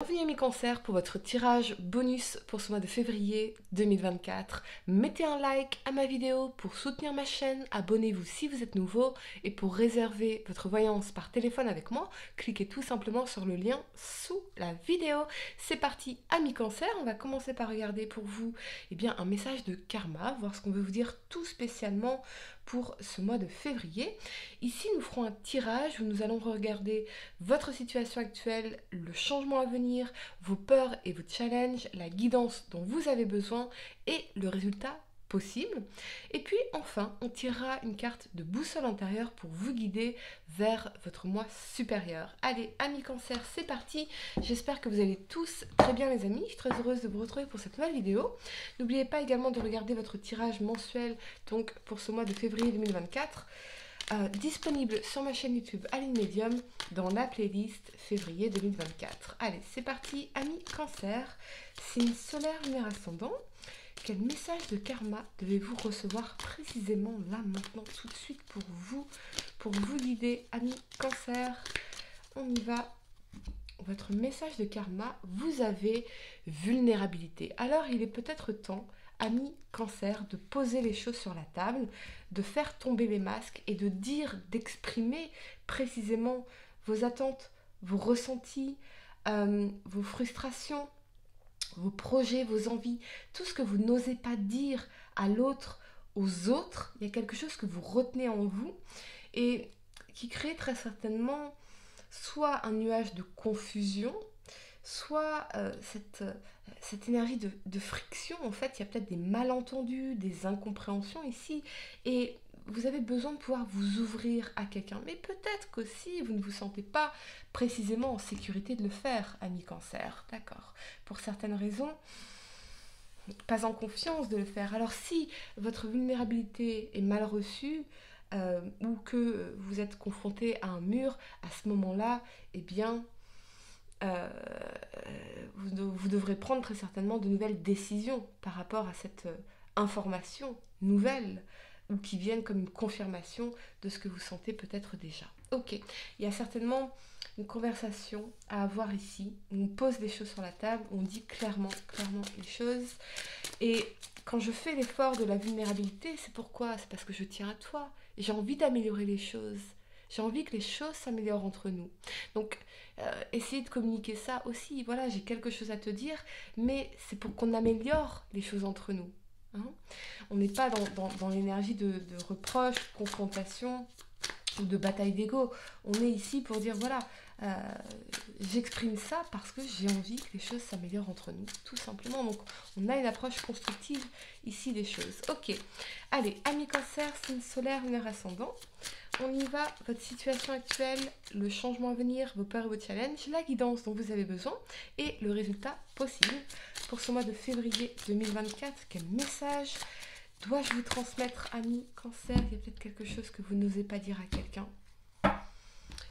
Bienvenue amis Cancer pour votre tirage bonus pour ce mois de février 2024. Mettez un like à ma vidéo pour soutenir ma chaîne, abonnez-vous si vous êtes nouveau et pour réserver votre voyance par téléphone avec moi, cliquez tout simplement sur le lien sous la vidéo. C'est parti amis Cancer, on va commencer par regarder pour vous un message de karma, voir ce qu'on veut vous dire tout spécialement pour ce mois de février. Ici nous ferons un tirage où nous allons regarder votre situation actuelle, le changement à venir, vos peurs et vos challenges, la guidance dont vous avez besoin et le résultat possible. Et puis enfin, on tirera une carte de boussole intérieure pour vous guider vers votre moi supérieur. Allez, amis Cancer, c'est parti. J'espère que vous allez tous très bien les amis. Je suis très heureuse de vous retrouver pour cette nouvelle vidéo. N'oubliez pas également de regarder votre tirage mensuel donc pour ce mois de février 2024. Disponible sur ma chaîne YouTube Aline Medium dans la playlist février 2024. Allez, c'est parti, amis Cancer, signe solaire, lunaire ascendant. Quel message de karma devez-vous recevoir précisément là, maintenant, tout de suite pour vous guider, amis Cancer? On y va. Votre message de karma, vous avez vulnérabilité. Alors, il est peut-être temps, amis Cancer, de poser les choses sur la table, de faire tomber les masques et de dire, d'exprimer précisément vos attentes, vos ressentis, vos frustrations, vos projets, vos envies, tout ce que vous n'osez pas dire à l'autre, aux autres. Il y a quelque chose que vous retenez en vous et qui crée très certainement soit un nuage de confusion, soit cette énergie de friction. En fait, il y a peut-être des malentendus, des incompréhensions ici, et vous avez besoin de pouvoir vous ouvrir à quelqu'un. Mais peut-être qu'aussi, vous ne vous sentez pas précisément en sécurité de le faire, ami Cancer, d'accord? Pour certaines raisons, pas en confiance de le faire. Alors si votre vulnérabilité est mal reçue, ou que vous êtes confronté à un mur, à ce moment-là, eh bien, vous devrez prendre très certainement de nouvelles décisions par rapport à cette information nouvelle ou qui viennent comme une confirmation de ce que vous sentez peut-être déjà. Ok, il y a certainement une conversation à avoir ici, où on pose les choses sur la table, on dit clairement les choses. Et quand je fais l'effort de la vulnérabilité, c'est pourquoi? C'est parce que je tiens à toi. J'ai envie d'améliorer les choses. J'ai envie que les choses s'améliorent entre nous. Donc, essayez de communiquer ça aussi. Voilà, j'ai quelque chose à te dire, mais c'est pour qu'on améliore les choses entre nous. Hein. On n'est pas dans l'énergie de reproche, de confrontation ou de bataille d'ego. On est ici pour dire, voilà, j'exprime ça parce que j'ai envie que les choses s'améliorent entre nous, tout simplement. Donc, on a une approche constructive ici des choses. Ok, allez, amis Cancer, signe solaire, lunaire ascendant. On y va, votre situation actuelle, le changement à venir, vos peurs et vos challenges, la guidance dont vous avez besoin et le résultat possible. Pour ce mois de février 2024, quel message dois-je vous transmettre, amis Cancer? Il y a peut-être quelque chose que vous n'osez pas dire à quelqu'un.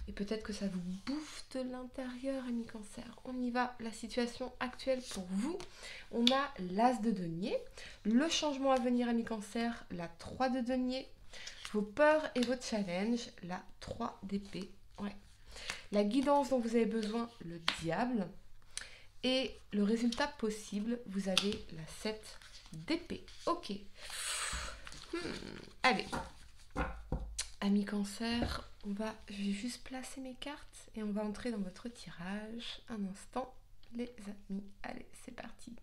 Et peut-être que ça vous bouffe de l'intérieur, amis Cancer. On y va, la situation actuelle pour vous. On a l'As de denier, le changement à venir, amis Cancer, la 3 de denier, vos peurs et vos challenges, la 3 d'épée. Ouais. La guidance dont vous avez besoin, le diable. Et le résultat possible, vous avez la 7 d'épée. Ok. Allez. Amis Cancer, je vais juste placer mes cartes et on va entrer dans votre tirage. Un instant, les amis. Allez, c'est parti.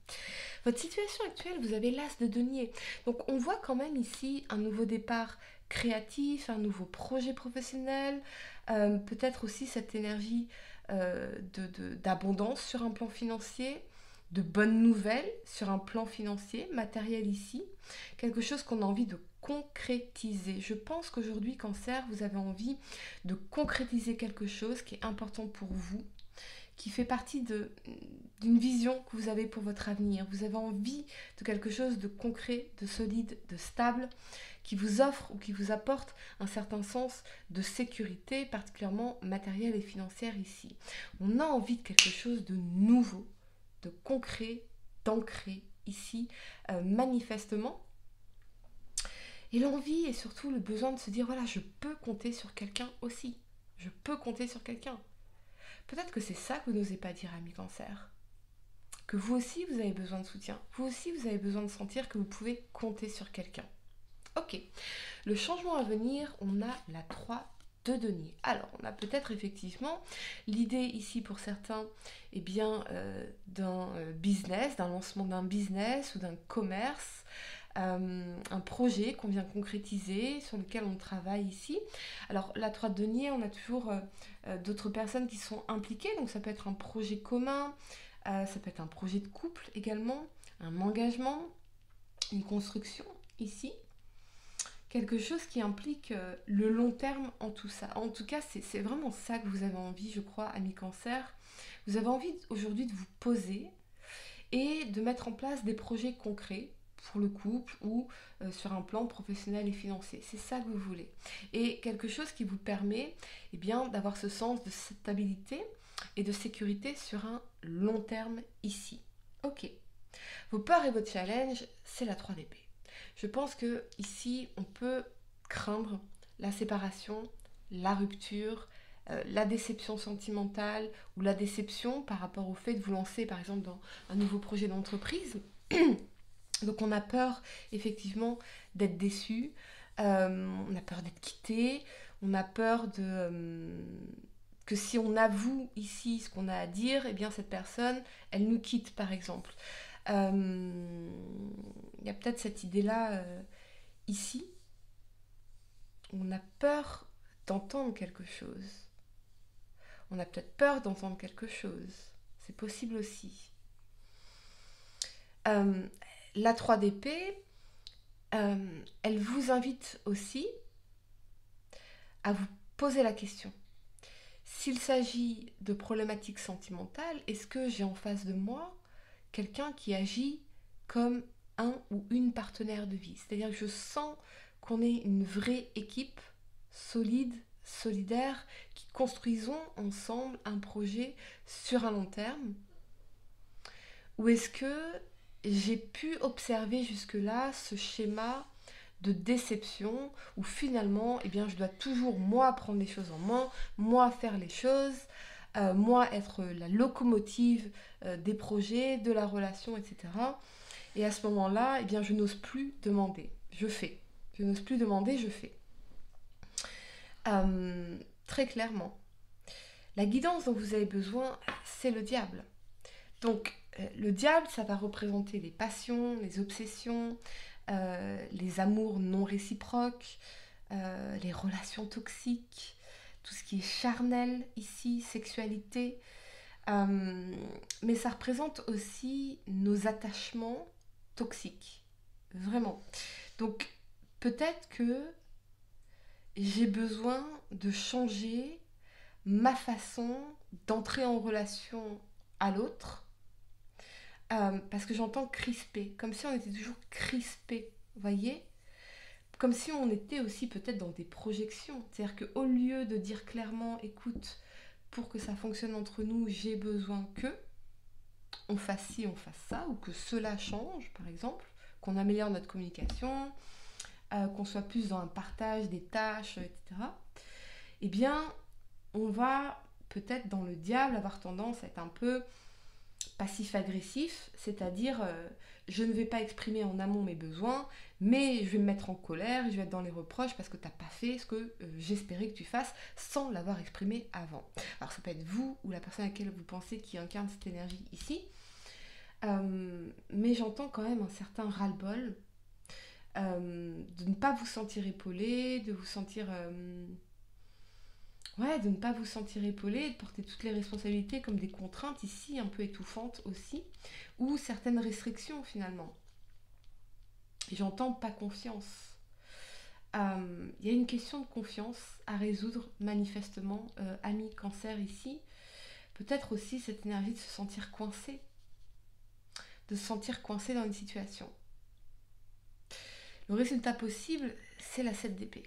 Votre situation actuelle, vous avez l'As de denier. Donc, on voit quand même ici un nouveau départ créatif, un nouveau projet professionnel, peut-être aussi cette énergie d'abondance sur un plan financier, de bonnes nouvelles sur un plan financier, matériel ici, quelque chose qu'on a envie de concrétiser. Je pense qu'aujourd'hui, Cancer, vous avez envie de concrétiser quelque chose qui est important pour vous, qui fait partie d'une vision que vous avez pour votre avenir. Vous avez envie de quelque chose de concret, de solide, de stable, qui vous offre ou qui vous apporte un certain sens de sécurité, particulièrement matérielle et financière ici. On a envie de quelque chose de nouveau, de concret, d'ancré ici, manifestement. Et l'envie et surtout le besoin de se dire, voilà, je peux compter sur quelqu'un aussi. Je peux compter sur quelqu'un. Peut-être que c'est ça que vous n'osez pas dire, ami Cancer. Que vous aussi, vous avez besoin de soutien. Vous aussi, vous avez besoin de sentir que vous pouvez compter sur quelqu'un. Ok, le changement à venir, on a la 3 de denier. Alors, on a peut-être effectivement l'idée ici pour certains d'un business, d'un lancement d'un business ou d'un commerce, un projet qu'on vient concrétiser, sur lequel on travaille ici. Alors, la 3 de denier, on a toujours d'autres personnes qui sont impliquées, donc ça peut être un projet commun, ça peut être un projet de couple également, un engagement, une construction ici. Quelque chose qui implique le long terme en tout ça. En tout cas, c'est vraiment ça que vous avez envie, je crois, ami Cancer. Vous avez envie aujourd'hui de vous poser et de mettre en place des projets concrets pour le couple ou sur un plan professionnel et financier. C'est ça que vous voulez. Et quelque chose qui vous permet d'avoir ce sens de stabilité et de sécurité sur un long terme ici. Ok. Vos peurs et votre challenge, c'est la 3 d'épée. Je pense que ici, on peut craindre la séparation, la rupture, la déception sentimentale ou la déception par rapport au fait de vous lancer, par exemple, dans un nouveau projet d'entreprise. Donc, on a peur, effectivement, d'être déçu, on a peur d'être quitté, on a peur que si on avoue ici ce qu'on a à dire, cette personne, elle nous quitte, par exemple. Il y a peut-être cette idée-là ici. On a peur d'entendre quelque chose. On a peut-être peur d'entendre quelque chose. C'est possible aussi. La 3 d'épée, elle vous invite aussi à vous poser la question. S'il s'agit de problématiques sentimentales, est-ce que j'ai en face de moi quelqu'un qui agit comme un ou une partenaire de vie? C'est-à-dire que je sens qu'on est une vraie équipe solide, solidaire, qui construisons ensemble un projet sur un long terme. Ou est-ce que j'ai pu observer jusque-là ce schéma de déception où finalement, je dois toujours, moi, prendre les choses en main, moi, faire les choses, moi, être la locomotive des projets, de la relation, etc. Et à ce moment-là, je n'ose plus demander, je fais. Je n'ose plus demander, je fais. Très clairement, la guidance dont vous avez besoin, c'est le diable. Donc, le diable, ça va représenter les passions, les obsessions, les amours non réciproques, les relations toxiques, tout ce qui est charnel ici, sexualité. Mais ça représente aussi nos attachements toxiques. Vraiment. Donc, peut-être que j'ai besoin de changer ma façon d'entrer en relation à l'autre. Parce que j'entends crispé, comme si on était toujours crispé, vous voyez? Comme si on était aussi peut-être dans des projections. C'est-à-dire qu'au lieu de dire clairement, écoute, pour que ça fonctionne entre nous, j'ai besoin que on fasse ci, on fasse ça, ou que cela change, par exemple, qu'on améliore notre communication, qu'on soit plus dans un partage des tâches, etc. On va peut-être dans le diable avoir tendance à être un peu passif-agressif, c'est-à-dire je ne vais pas exprimer en amont mes besoins, mais je vais me mettre en colère, je vais être dans les reproches parce que tu n'as pas fait ce que j'espérais que tu fasses sans l'avoir exprimé avant. Alors ça peut être vous ou la personne à laquelle vous pensez qui incarne cette énergie ici, mais j'entends quand même un certain ras-le-bol de ne pas vous sentir épaulé, de vous sentir... de ne pas vous sentir épaulé, de porter toutes les responsabilités comme des contraintes ici, un peu étouffantes aussi, ou certaines restrictions finalement. Et j'entends pas confiance. Il y a une question de confiance à résoudre manifestement, ami Cancer ici. Peut-être aussi cette énergie de se sentir coincé, dans une situation. Le résultat possible, c'est la 7 d'épée.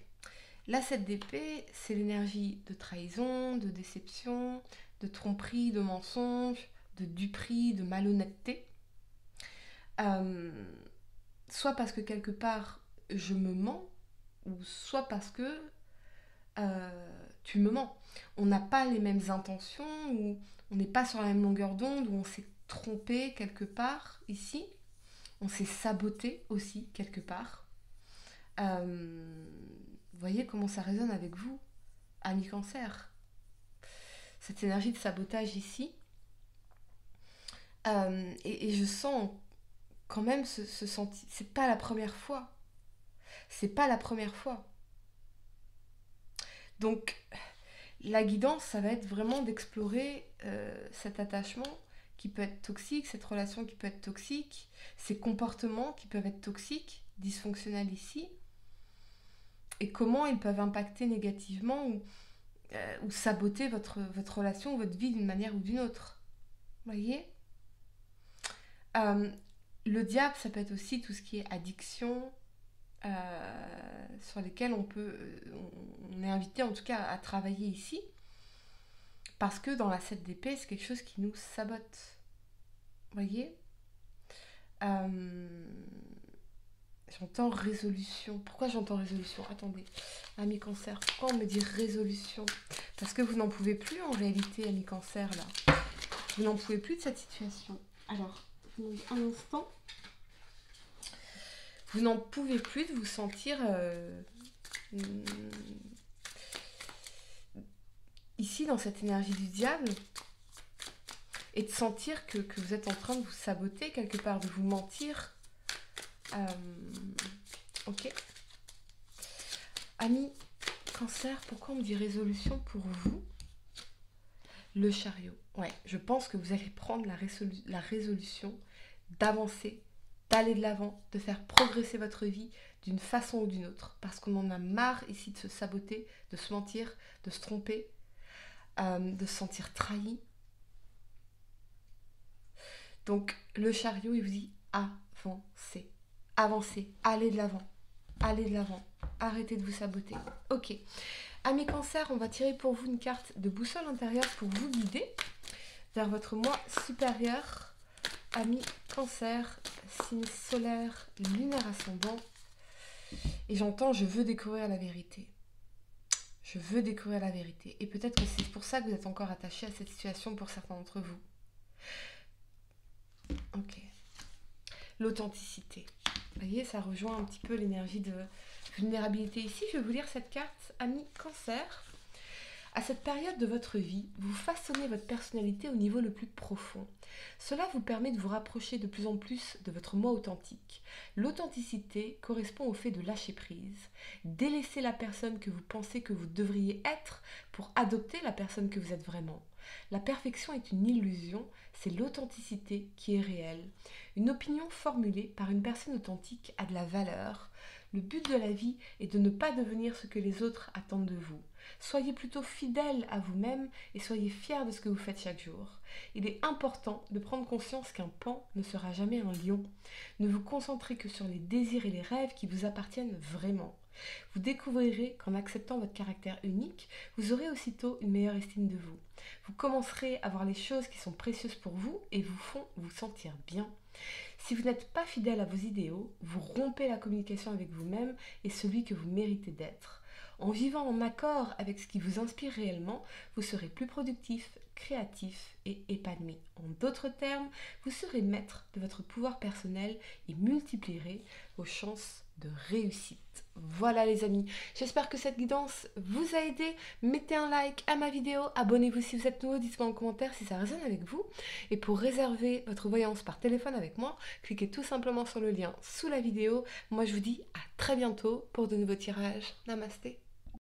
La 7 d'épée, c'est l'énergie de trahison, de déception, de tromperie, de mensonge, de duperie, de malhonnêteté. Soit parce que quelque part, je me mens, ou soit parce que tu me mens. On n'a pas les mêmes intentions, ou on n'est pas sur la même longueur d'onde, ou on s'est trompé quelque part ici. On s'est saboté aussi quelque part. Vous voyez comment ça résonne avec vous, ami Cancer. Cette énergie de sabotage ici. Et je sens quand même ce sentiment. C'est pas la première fois. C'est pas la première fois. Donc, la guidance, ça va être vraiment d'explorer cet attachement qui peut être toxique, cette relation qui peut être toxique, ces comportements qui peuvent être toxiques, dysfonctionnels ici, et comment ils peuvent impacter négativement ou saboter votre relation ou votre vie d'une manière ou d'une autre. Vous voyez ? Le diable, ça peut être aussi tout ce qui est addiction, sur lesquels on est invité en tout cas à travailler ici, parce que dans la 7 d'épée, c'est quelque chose qui nous sabote. Vous voyez ? J'entends résolution. Pourquoi j'entends résolution ? Attendez, ami Cancer, pourquoi on me dit résolution ? Parce que vous n'en pouvez plus en réalité, ami Cancer, là. Vous n'en pouvez plus de cette situation. Alors, un instant. Vous n'en pouvez plus de vous sentir ici dans cette énergie du diable et de sentir que vous êtes en train de vous saboter quelque part, de vous mentir. Ok. Ami Cancer, pourquoi on me dit résolution pour vous ? Le chariot. Ouais, je pense que vous allez prendre la résolution d'avancer, d'aller de l'avant, de faire progresser votre vie d'une façon ou d'une autre. Parce qu'on en a marre ici de se saboter, de se mentir, de se tromper, de se sentir trahi. Donc le chariot, il vous dit avancez, avancez, allez de l'avant, arrêtez de vous saboter. Ok. Ami Cancer, on va tirer pour vous une carte de boussole intérieure pour vous guider vers votre moi supérieur. Ami Cancer, signe solaire, lunaire ascendant. Et j'entends, je veux découvrir la vérité. Je veux découvrir la vérité. Et peut-être que c'est pour ça que vous êtes encore attaché à cette situation pour certains d'entre vous. Ok. L'authenticité. Vous voyez, ça rejoint un petit peu l'énergie de vulnérabilité. Ici, je vais vous lire cette carte, ami Cancer. À cette période de votre vie, vous façonnez votre personnalité au niveau le plus profond. Cela vous permet de vous rapprocher de plus en plus de votre moi authentique. L'authenticité correspond au fait de lâcher prise, délaisser la personne que vous pensez que vous devriez être pour adopter la personne que vous êtes vraiment. La perfection est une illusion, c'est l'authenticité qui est réelle. Une opinion formulée par une personne authentique a de la valeur. Le but de la vie est de ne pas devenir ce que les autres attendent de vous. Soyez plutôt fidèle à vous-même et soyez fiers de ce que vous faites chaque jour. Il est important de prendre conscience qu'un pan ne sera jamais un lion. Ne vous concentrez que sur les désirs et les rêves qui vous appartiennent vraiment. Vous découvrirez qu'en acceptant votre caractère unique, vous aurez aussitôt une meilleure estime de vous. Vous commencerez à voir les choses qui sont précieuses pour vous et vous font vous sentir bien. Si vous n'êtes pas fidèle à vos idéaux, vous rompez la communication avec vous-même et celui que vous méritez d'être. En vivant en accord avec ce qui vous inspire réellement, vous serez plus productif, créatif et épanoui. En d'autres termes, vous serez maître de votre pouvoir personnel et multiplierez vos chances de réussite. Voilà les amis, j'espère que cette guidance vous a aidé. Mettez un like à ma vidéo, abonnez-vous si vous êtes nouveau, dites-moi en commentaire si ça résonne avec vous. Et pour réserver votre voyance par téléphone avec moi, cliquez tout simplement sur le lien sous la vidéo. Moi je vous dis à très bientôt pour de nouveaux tirages. Namasté.